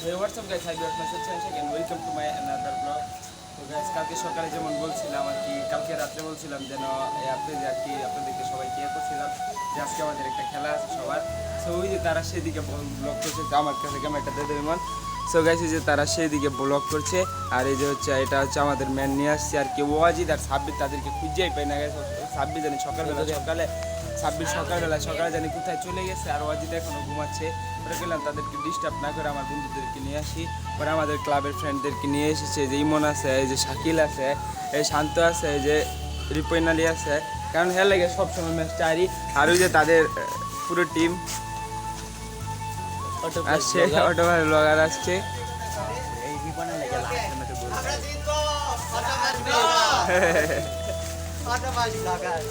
Hey, what's up guys? Hi, guys. Myself Sanshak and welcome to my another vlog. তো guys কালকে সকালে যেমন বলছিলাম আর কি, কালকে রাত্রে বলছিলাম যেন আপনাদের আর কি আপনাদেরকে সবাইকে করছিলাম যে আজকে আমাদের একটা খেলা আছে সবার। সো ওই যে তারা সেদিকে ব্লগ করছে, আমার কাছে ক্যামেরাটা দিয়ে দেবে মান। সো গাইস এই যে তারা সেদিকে ব্লগ করছে, আর এই যে হচ্ছে এটা হচ্ছে আমাদের ম্যান নিয়ে আসছে আর কি, ওয়াজিদ আর সাব্বির, তাদেরকে খুঁজেই পাই না গাইস। সাব্বির জানি সকালে জানি কোথায় চলে গেছে, আর ওয়াজিদ এখনো ঘুমাচ্ছে। পরে গেলাম তাদেরকে ডিস্টার্ব না করে আমার বন্ধুদেরকে নিয়ে আসি। পরে আমাদের ক্লাবের ফ্রেন্ডদেরকে নিয়ে এসেছে, যে ইমন আছে, এই যে শাকিল আছে, এই শান্ত আছে, এই যে রিপোইন আলী আছে, কারণ হ্যাঁ লাগে সবসময় ম্যাচ চারি। আর ওই যে তাদের পুরো টিম আসছে, অটোভার ব্লগার আসছে।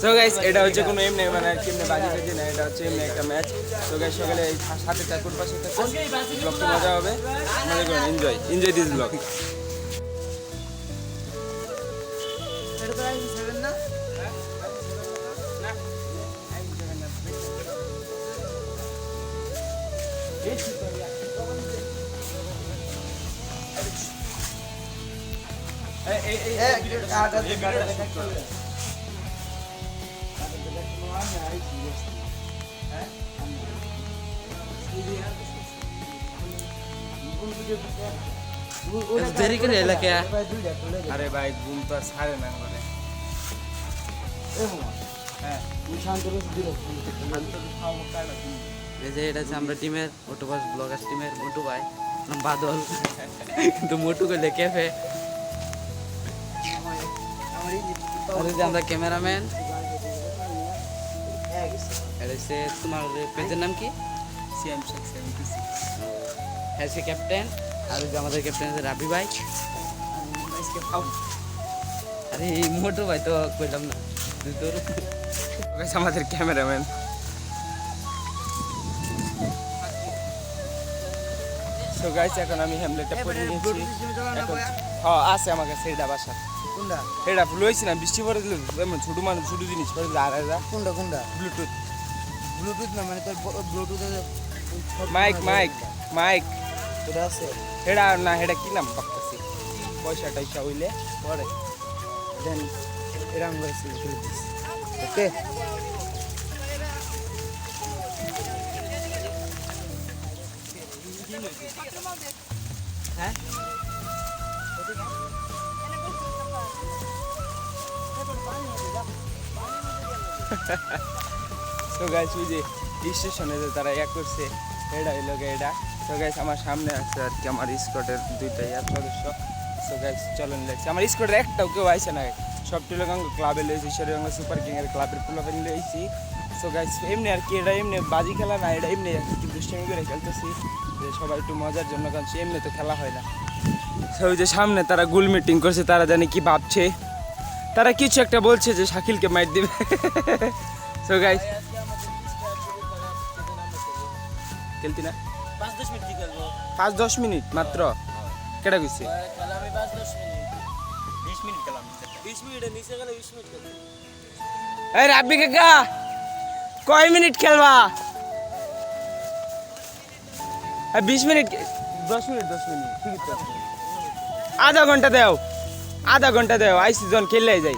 সো গাইস এটা হচ্ছে কোনো এমনি মানে আর কি এমনি বাজি টাজি না, এটা হচ্ছে এমনি একটা ম্যাচ। সো গাইস সকালে এই সাথে চারপুর পাশে ব্লগটা মজা হবে, মজা করুন, এনজয় দিস ব্লগ। देरी करे ला क्या? अरे भाई घूम तो सारे ना बोले এটা হচ্ছে আমরা টিমের অটোবাস ব্লগার টিমের মোটু ভাই নাম বাদল, কিন্তু মোটু কে লেকে ফে। আর এই যে আমরা ক্যামেরাম্যান, আর এসে তোমার পেজের নাম কি? সিএম শেখ 76 হ্যাঁ সে ক্যাপ্টেন। আর ওই যে আমাদের ক্যাপ্টেন আছে রাবি ভাই। আরে এই মোটু ভাই তো কইলাম না তোর আমাদের ক্যামেরাম্যান। সো গাইস এখন আমি হ্যামলেটটা পরে নিয়েছি এখন। হ্যাঁ আছে আমার কাছে এটা বাসা কোনটা এটা লইছি না, বৃষ্টি পরে দিলে এমন ছোট মানুষ ছোট জিনিস পরে দিলে আর কোনটা ব্লুটুথ ব্লুটুথ না, মানে তোর ব্লুটুথে মাইক এটা আছে এটা না, এটা কি নাম ভাবতেছি, পয়সা টয়সা হইলে পরে দেন এরকম করেছি ওকে। হ্যাঁ তো গাইস ওই যে স্টেশনে যে তারা করছে এটা হইলো এটা। তো গাইস আমার সামনে আছে আর কি আমার স্কোয়াডের দুইটা সদস্য। তো গাইস চলেন লেগছে, আমার স্কোয়াডের একটাও কেউ আইসে না, সব টিলগাঙ্গ ক্লাবে লইছি, শেরগঙ্গ সুপার কিংয়ের ক্লাবের পুলাপেন লইছি। সো গাইস এমনি আর কি, এটা এমনি বাজি খেলা না, এটা এমনি একটু দুষ্টামি করে খেলতেছি যে সবাই একটু মজার জন্য, কারণ এমনি তো খেলা হয় না। তো ওই যে সামনে তারা গোল মিটিং করছে, তারা জানি কি ভাবছে, তারা কিছু একটা বলছে যে শাকিলকে মাইর দিবে। সো গাইস খেলতি না 5-10 মিনিট মাত্র, কেটা কইছে এই রাব্বি কাকা কয় মিনিট খেলবা? 20 মিনিট 10 মিনিট ঠিক আছে, আধা ঘন্টা দেও আইসি জন খেললে যাই।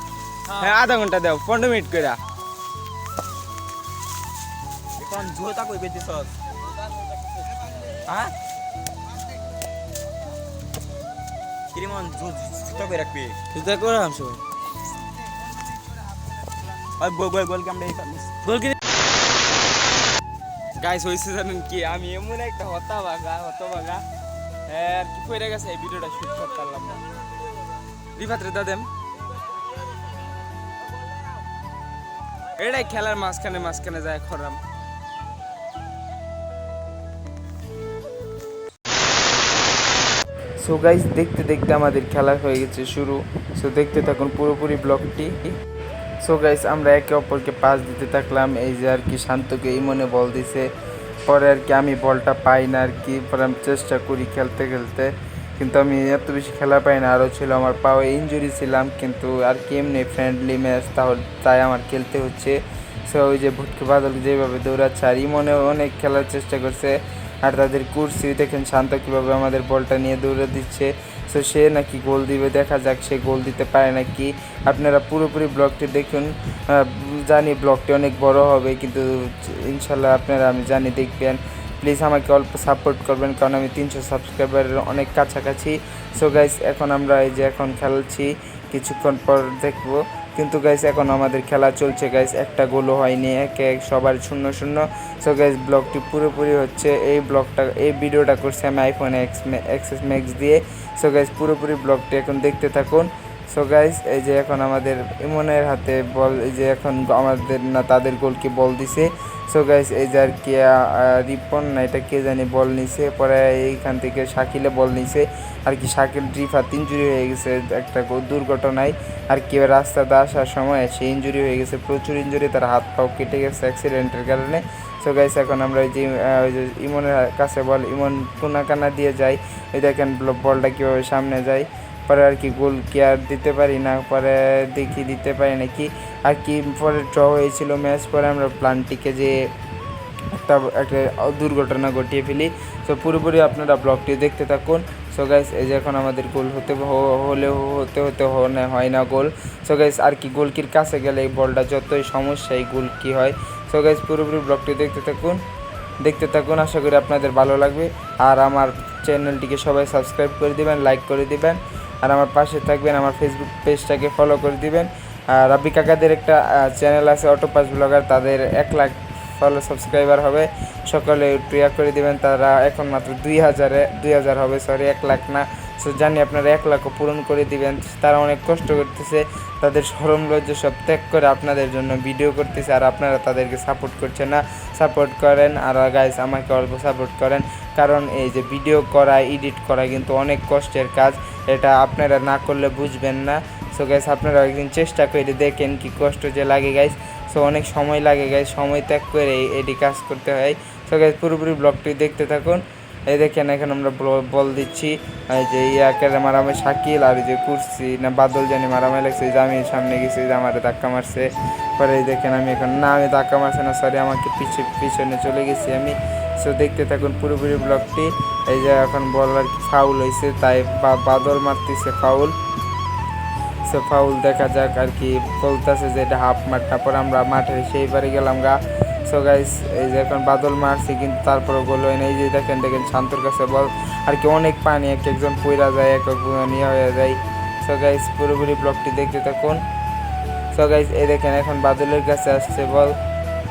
হ্যাঁ আধা ঘন্টা দেও, 15 মিনিট করে। এখন জোতা কই বেদিস হ্যাঁ কিরিমন জুতা কই রাখবি? জুতা করে আমছো আর গোল কি আমরা গোল কি গাইস হইছে জানেন কি, আমি এমন একটা হতভাগা আর কি কইরা গেছে, এই ভিডিওটা শুট করতে পারলাম না। রিফাতরে দাদেম এটাই খেলার মাঝখানে যায় খরাম। সো গাইস দেখতে দেখতে আমাদের খেলা হয়ে গেছে শুরু। সো দেখতে থাকুন পুরোপুরি ব্লগটি। সো গাইস আমরা একে অপরকে পাস দিতে থাকলাম, এই যে আর কি শান্তকে ইমনে বল দিছে, পরে আর কি আমি বলটা পাই না আর কি, পরে আমি চেষ্টা করি খেলতে কিন্তু আমি এত বেশি খেলা পাই না, আরও ছিল আমার পাওয়া ইনজুরি ছিলাম, কিন্তু আর কি এমনি ফ্রেন্ডলি ম্যাচ তাই আমার খেলতে হচ্ছে। সো ওই যে ভুটকে বাদল যেভাবে দৌড়াচ্ছে, আর ইমনে অনেক খেলার চেষ্টা করছে, আর তাদের কুর্সি দেখেন শান্ত কীভাবে আমাদের বলটা নিয়ে দৌড়ে দিচ্ছে। সো সে নাকি গোল দিবে, দেখা যাক সে গোল দিতে পারে নাকি। আপনারা পুরোপুরি ব্লগটি দেখুন। জানি ব্লগটি অনেক বড় হবে, কিন্তু ইনশাল্লাহ আপনারা আমি জানি দেখবেন। প্লিজ আমাকে অল্প সাপোর্ট করবেন, কারণ আমি 300 সাবস্ক্রাইবারের অনেক কাছাকাছি। সো গাইস এখন আমরা এই যে এখন খেলছি, কিছুক্ষণ পর দেখবো। কিন্তু গাইস এখন আমাদের খেলা চলছে গাইস, একটা গোলও হয়নি, এক সবার 0-0। সো গাইস ব্লগটি পুরোপুরি হচ্ছে, এই ভিডিওটা করছি আমি আইফোন এক্সএস ম্যাক্স দিয়ে। সো গাইস পুরোপুরি ব্লগটি এখন দেখতে থাকুন। সো গাইস এই যে এখন আমাদের ইমনের হাতে বল, এই যে এখন আমাদের না তাদের গোলকে বল দিছে। সো গাইস এই যে আর কি রিপন না এটা কে জানি বল নিছে, পরে এইখান থেকে শাকিলে বল নিছে আর কি। শাকিল রিফাত ইঞ্জুরি হয়ে গেছে একটা দুর্ঘটনায় আর কি, রাস্তাতে আসার সময় সে ইঞ্জুরি হয়ে গেছে, প্রচুর ইঞ্জুরি, তার হাত পাও কেটে গেছে অ্যাক্সিডেন্টের কারণে। সো গাইস এখন আমরা ওই যে ইমনের কাছে বল, ইমন কোনা দিয়ে যাই, এই দেখেন বলটা কীভাবে সামনে যায়। পরে আর কি গোল কি আর দিতে পারি না, পরে দেখি দিতে পারি নাকি আর কি। পরে ড্র হয়েছিল ম্যাচ, পরে আমরা প্ল্যানটিকে যে একটা দুর্ঘটনা ঘটিয়ে ফেলি। সো পুরোপুরি আপনারা ব্লগটি দেখতে থাকুন। সো গাইস এই যে এখন আমাদের গোল হতে হয় না গোল। সো গাইস আর কি গোলকির কাছে গেলে এই বলটা যতই সমস্যা এই গোল কি হয়। সো গাইস পুরোপুরি ব্লগটি দেখতে থাকুন, আশা করি আপনাদের ভালো লাগবে। আর আমার চ্যানেলটিকে সবাই সাবস্ক্রাইব করে দিবেন, লাইক করে দিবেন, আর আমার পাশে থাকবেন, আমার ফেসবুক পেজটাকে ফলো করে দিবেন। আর রাব্বি কাকাদের একটা চ্যানেল আছে অটোপাস ব্লগার, তাদের 1 লাখ ফলো সাবস্ক্রাইবার হবে, সকলে প্রিয়া করে দিবেন। তারা এখন মাত্র 2000 হবে, সরি 1 লাখ না। সো জানি আপনারা 1 লাখও পূরণ করে দিবেন। তারা অনেক কষ্ট করতেছে, তাদের শরম লজ্জা সব ত্যাগ করে আপনাদের জন্য ভিডিও করতেছে, আর আপনারা তাদেরকে সাপোর্ট করছেন না। সাপোর্ট করেন, আর গাইস আমাকে অল্প সাপোর্ট করেন, কারণ এই যে ভিডিও করা, এডিট করা কিন্তু অনেক কষ্টের কাজ, এটা আপনারা না করলে বুঝবেন না। সো গাইস আপনারা একদিন চেষ্টা করে দেখেন কি কষ্ট যে লাগে গাইস। সো অনেক সময় লাগে গাইস, সময় ত্যাগ করে এটি কাজ করতে হয়। সো গাইস পুরোপুরি ব্লগটি দেখতে থাকুন। এই দেখেন এখন আমরা বল দিচ্ছি, এই যে ইয়াকে মারামারি শাকিল, আর এই যে কুর্সি না বাদল জানি মারামারি লাগছে, যে আমি সামনে গেছি, যে আমার ধাক্কা মারছে। পরে এই দেখেন আমি এখন না, আমি ধাক্কা মারছে না, সরি আমাকে পিছনে চলে গেছি আমি। সো দেখতে থাকুন পুরোপুরি ব্লগটি। এই যে এখন বল আর কি ফাউল হয়েছে, তাই বাদল মারতেছে ফাউল। সো ফাউল দেখা যাক আর কি, বলতেছে যে এটা হাফ মাঠ। তারপর আমরা মাঠে সেইবারে গেলাম গা। সো গাইস এই যে এখন বাদল মারছি, কিন্তু তারপরে গোল হয় না। এই যে দেখেন শান্তর কাছে বল আর কি, অনেক পানি, একজন পইরা যায়, একজন ইয়ে হয়ে যায়। সো গাইস পুরোপুরি ব্লগটি দেখতে থাকুন। সো গাইস এই দেখেন এখন বাদলের কাছে আসছে বল,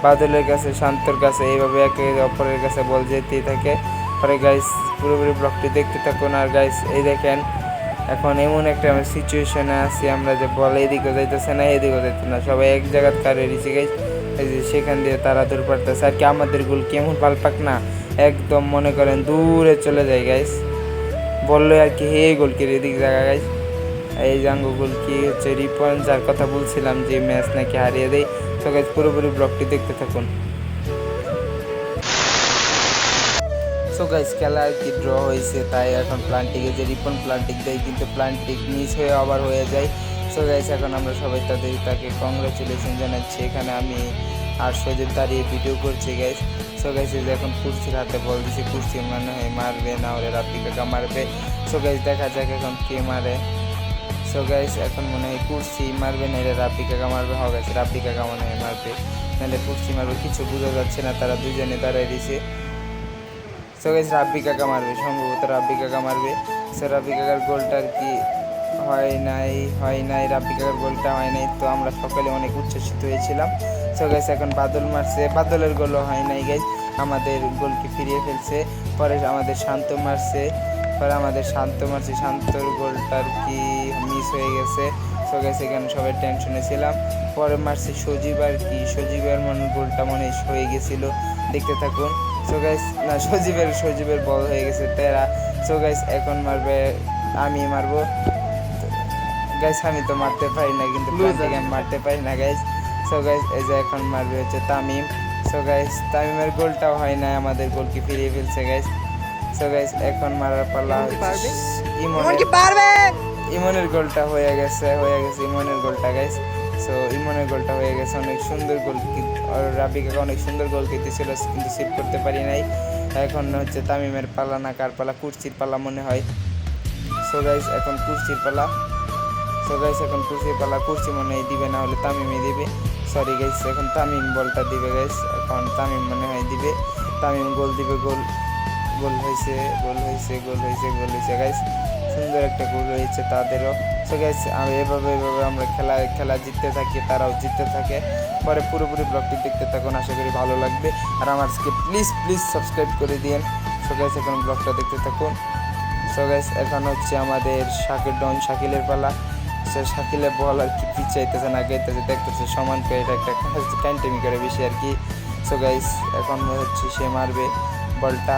বাদলের কাছে, শান্তর কাছে, এইভাবে একে অপরের কাছে বল যেতেই থাকে। পরে গাইস পুরোপুরি ব্লগটি দেখতে থাকুন। আর গাইস এই দেখেন এখন এমন একটা সিচুয়েশনে আছি আমরা, যে বল এদিকে যাইতেছে না, এদিকে যাইতে না, সবাই এক জায়গায় কারে দিছি গাইস। এই যে সেখান দিয়ে তারা দূর পারতেছে আর কি। আমাদের গোল কেমন পাল পাক না, একদম মনে করেন দূরে চলে যায় গাইস, বললো আর কি হে গোলকির এদিক জায়গা গাইস। এই জাঙ্গো গোল কি হচ্ছে রিপন, যার কথা বলছিলাম যে ম্যাচ নাকি হারিয়ে দেয়। তো গাইস পুরোপুরি ব্লগটি দেখতে থাকুন। সো গাইস খেলা আর কি ড্র হয়েছে, তাই এখন প্লান্টিকে যে রিপন প্লান্টিক দেয়, কিন্তু প্লান্টিক মিস হয়ে আবার হয়ে যায়। সো গাইস এখন আমরা সবাই তাকে কংগ্রাচুলেশন জানাচ্ছি। এখানে আমি আর সজীব দাঁড়িয়ে ভিডিও করছি গাইস। সো গাইস এই যে এখন কুর্সির হাতে বল দিছে, কুর্সি মনে হয় মারবে, না হলে রাব্বি কাকা মারবে। সো গাইস দেখা যাক এখন কে মারে। সো গাইস এখন মনে হয় কুর্সি মারবে, নাহলে রাব্বি কাকা মারবে। হবে গাইস রাব্বি কাকা মনে হয় মারবে, নাহলে কুর্সি মারবে, কিছু বোঝা যাচ্ছে না, তারা দুজনে দাঁড়ায় দিছে। সো গাইস রাব্বি কাকা মারবে, সম্ভবত রাব্বি কাকা মারবে। সো রাব্বি কাকার গোলটা আর কি হয় নাই, রাব্বি কাকার গোলটা হয় নাই, তো আমরা সকালে অনেক উচ্ছ্বসিত হয়েছিলাম। সো গাইস এখন বাদল মারছে, বাদলের গোলও হয় নাই গাইস, আমাদের গোলকে ফিরিয়ে ফেলছে। পরে আমাদের শান্ত মারছে, শান্তর গোলটা আর কি মিস হয়ে গেছে। সো গাইস এখানে সবাই টেনশনে ছিলাম। পরে মারছে সজীব আর কি, সজীবের গোলটা মনে হয়ে গেছিলো, দেখতে থাকুন। সো গাইস না, সজীবের বল হয়ে গেছে তেরা। সো গাইস এখন মারবে, আমি মারবো গাইস, আমি তো মারতে পারি না, কিন্তু প্লান্টিকে আমি মারতে পারি না গাইস। সো গাইস এই যে এখন মারবে হচ্ছে তামিম। সো গাইস তামিমের গোলটাও হয় না, আমাদের গোলকে ফিরিয়ে ফেলছে গাইস। সো গাইস এখন মারার পালা ইমনের গোলটা হয়ে গেছে ইমনের গোলটা গাইস। সো ইমনের গোলটা হয়ে গেছে, অনেক সুন্দর গোল, রাব্বি কাকা অনেক সুন্দর গোল খেতেছিল, কিন্তু সেভ করতে পারি নাই। এখন হচ্ছে তামিমের পালা না কার পালা, কুর্সির পালা মনে হয়। সো গাইস এখন কুর্সির পালা। কুর্সি মনে হয় দিবে, না হলে তামিমই দিবে। সরি গাইস, এখন তামিম বলটা দিবে গাইস। এখন তামিম মনে হয় দিবে, তামিম গোল দিবে। গোল হয়েছে গাইস। সুন্দর একটা গোল হয়েছে তাদেরও। সো গাইস এভাবে আমরা খেলা জিততে থাকি, তারাও জিততে থাকে। পরে পুরোপুরি ব্লগটি দেখতে থাকুন, আশা করি ভালো লাগবে। আর আমাকে প্লিজ সাবস্ক্রাইব করে দিন। সো গাইস এখন ব্লগটা দেখতে থাকুন। সো গাইস এখন হচ্ছে আমাদের শাকিলের পালা। সে শাকিলের বল আর কি পিছাইতেছে না গাইতেছে, দেখতেছে সমান করে, এটা একটা ক্যান্টেমি করে বেশি আর কি। সো গাইস এখন হচ্ছে সে মারবে বলটা।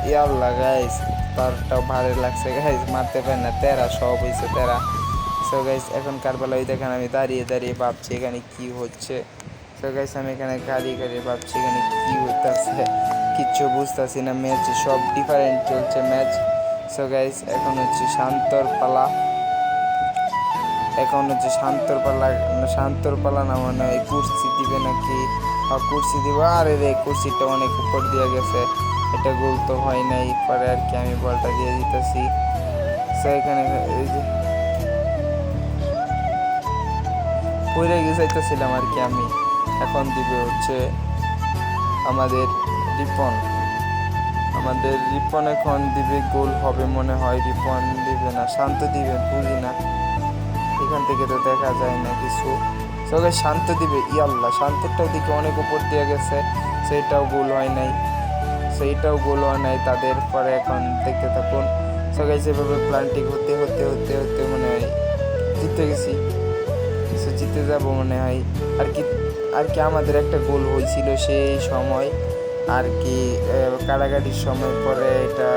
ইয়াল্লা গাইস, তারটাও ভালো লাগছে গাইস, মারতে পারে না, তেরা সব হয়েছে তেরা। সো গাইস এখন কারবালা ওই দেখেন আমি দাঁড়িয়ে ভাবছি এখানে কি হচ্ছে। সো গাইস আমি এখানে গাড়ি ভাবছি এখানে কি হইতেছে, কিচ্ছু বুঝতেছি না। ম্যাচ সব ডিফারেন্ট চলছে ম্যাচ। সো গাইস এখন হচ্ছে শান্তর পালা না মানে ওই কুর্সি দিবে নাকি, কুর্সি দিব। আরে রে কুর্সিটা অনেক উপর দিয়ে গেছে, এটা গোল তো হয় নাই। পরে আর কি আমি বলটা দিয়ে দিতেছি। সো এখানে এই যে পড়ে গেছিলাম আর কি আমি। এখন দিবে হচ্ছে আমাদের রিপন এখন দিবে, গোল হবে মনে হয়। রিপন দিবে না, শান্ত দিবে, বুঝি না, এখান থেকে তো দেখা যায় না কিছু। সবাই শান্ত দিবে। ইয়াল্লা, শান্তটাও দিকে অনেক উপর দিয়ে গেছে, সেইটাও গোল হয় নাই তাদের। পরে এখন দেখতে থাকুন। সবাই যেভাবে প্ল্যান্টিং হতে মনে হয় জিতে গেছি, জিতে যাব মনে হয় আর কি আমাদের একটা গোল হয়েছিল সেই সময় আর কি, কাড়াকাড়ির সময়। পরে এটা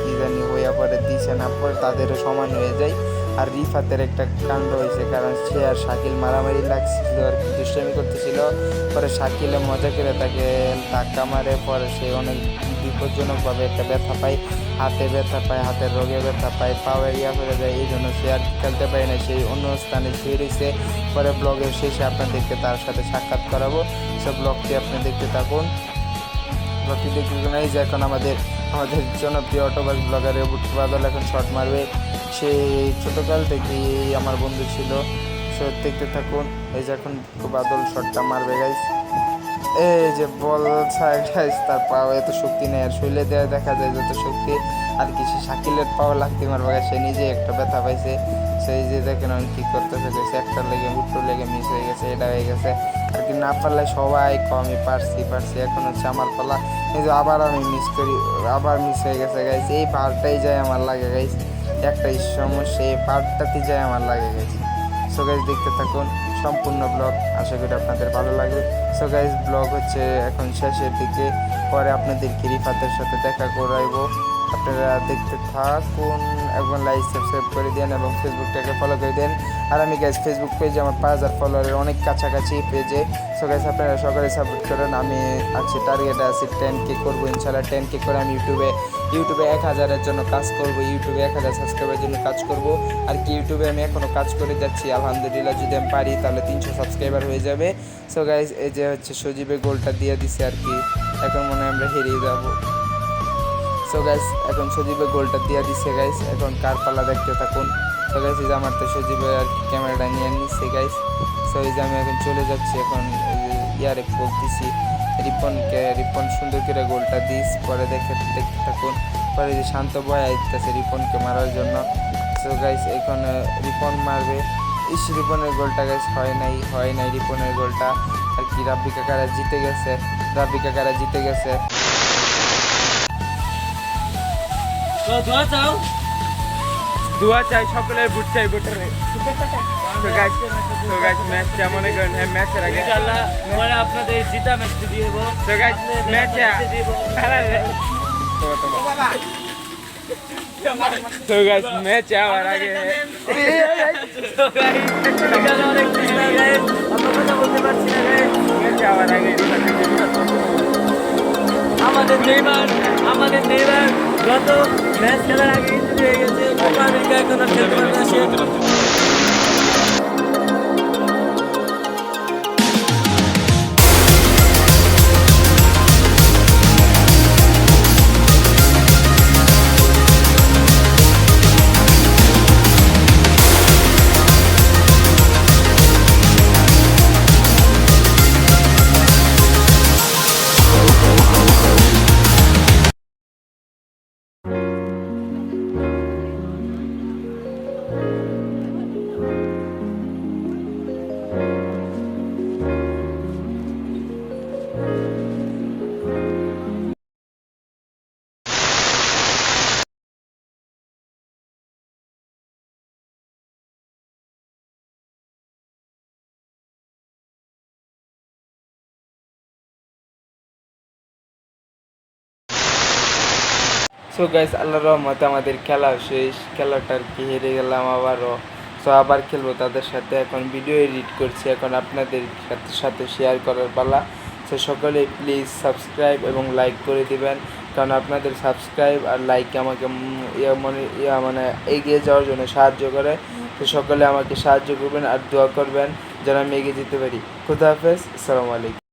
কি জানি হইয়া পরে দিছে না, পরে তাদেরও সমান হয়ে যায়। আর রিফাতের একটা কাণ্ড হয়েছে, কারণ সে আর শাকিল মারামারি লাগছিল আর কি, দুষ্টামি করতেছিল। পরে শাকিলে মজা করে তাকে ধাক্কা মারে, পরে সে অনেক বিপজ্জনকভাবে একটা ব্যথা পায়, হাতের রোগে ব্যথা পায়, পাওয়ার করে যায়। এই জন্য সে আর খেলতে পারে না, সেই অন্য স্থানে শুয়ে রয়েছে। পরে ব্লগের শেষে আপনাদেরকে তার সাথে সাক্ষাৎ করাবো। সব ব্লগটি আপনি দেখতে থাকুন। এই যে এখন আমাদের জনপ্রিয় অটোবাস ব্লগারের বাদল এখন শট মারবে। সেই ছোটোকাল থেকেই আমার বন্ধু ছিল। সে দেখতে থাকুন। এই যে এখন বাদল শটটা মারবে গাইস। এই যে বল গাইস, তার পাও এত শক্তি নেই, আর শৈলে দেওয়া দেখা যায় যত শক্তি আর কি। সে শাকিলের পাও লাগতে মারবে, সে নিজে একটা ব্যথা পাইছে। সেই যে দেখেন আমি কী করতেছে, একটা লেগে মিস হয়ে গেছে, এটা হয়ে গেছে আর কি। না পারলে সবাই আমি পারছি। এখন হচ্ছে আমার পালা। এই যে আবার আমি মিস হয়ে গেছে গাইস। এই পারটাই যায় আমার লাগে গাইস, একটাই সমস্যা, এই পারটাতে যায় আমার লাগে গাইস। সো গাইস দেখতে থাকুন সম্পূর্ণ ব্লগ, আশা করি আপনাদের ভালো লাগবে। সো গাইস ব্লগ হচ্ছে এখন শেষের দিকে, পরে আপনাদেরকে রিফাতের সাথে দেখা করাইবো। আপনারা দেখতে থাকুন, একবার লাইক সাবস্ক্রাইব করে দেন এবং ফেসবুকটাকে ফলো করে দেন। আর আমি গাইস ফেসবুক পেজে আমার 5000 ফলোয়ারের অনেক কাছাকাছি পেজে। সো গাইস আপনারা সকলে সাপোর্ট করেন। আমি টার্গেট আছে 10K করবো ইনশাল্লাহ। 10K করে আমি ইউটিউবে 1000-এর জন্য কাজ করবো, ইউটিউবে 1000 সাবস্ক্রাইবের জন্য কাজ করবো আর কি। ইউটিউবে আমি এখনও কাজ করে যাচ্ছি, আলহামদুলিল্লাহ যদি আমি পারি তাহলে 300 সাবস্ক্রাইবার হয়ে যাবে। সো গাইস এই যে হচ্ছে সজীবে গোলটা দিয়ে দিছে আর কি, এখন মনে হয় আমরা হেরিয়ে যাবো। সো গাইস এখন সজীবে গোলটা দিয়ে দিচ্ছে গাইস। এখন কার পালা দেখতে থাকুন। সো গাইস এই যে আমার তো সজীবে আর কি ক্যামেরাটা নিয়ে নিচ্ছে গাইস। সো এই যে আমি এখন চলে যাচ্ছি, এখন ইয়ারে বলতেছি রিপন সুন্দর করে গোলটা দিস। পরে দেখতে থাকুন। পরে যে শান্ত বয় আসতেছে রিপনকে মারার জন্য। সো গাইস এখন রিপন মারবে। রিপনের গোলটা গাইস হয় নাই রিপনের গোলটা আর কি। রাব্বি কাকারা জিতে গেছে। দোয়া চাই, সকলের ভোট চাই, ভোটারে। ম্যাচ কেমন করেন? হ্যাঁ ম্যাচের আগে ইনশাআল্লাহ মানে আপনাদের জিতা ম্যাচটি দিয়ে দেবো। ম্যাচে ম্যাচ আওয়ার আগে অনেক খুশি লাগে, আমরা কথা বলতে পারছি না রে। ম্যাচ আওয়ার আগে আমাদের নেইমার গত ম্যাচ খেলার আগে ইনজুরি হয়ে গেছে, কোপা আমেরিকা এখন আর খেলতে পারবে না সে। সো গাইস আল্লাহর রহমতে আমাদের খেলা শেষ, খেলাটা আর কি হেরে গেলাম আবারও। সো আবার খেলবো তাদের সাথে, এখন ভিডিও এডিট করছি, এখন আপনাদের সাথে শেয়ার করার পালা। সো সকলে প্লিজ সাবস্ক্রাইব এবং লাইক করে দিবেন, কারণ আপনাদের সাবস্ক্রাইব আর লাইক আমাকে মানে এগিয়ে যাওয়ার জন্য সাহায্য করে। তো সকলে আমাকে সাহায্য করবেন আর দোয়া করবেন যেন আমি এগিয়ে যেতে পারি। খুদা হাফেজ, আসসালামু আলাইকুম।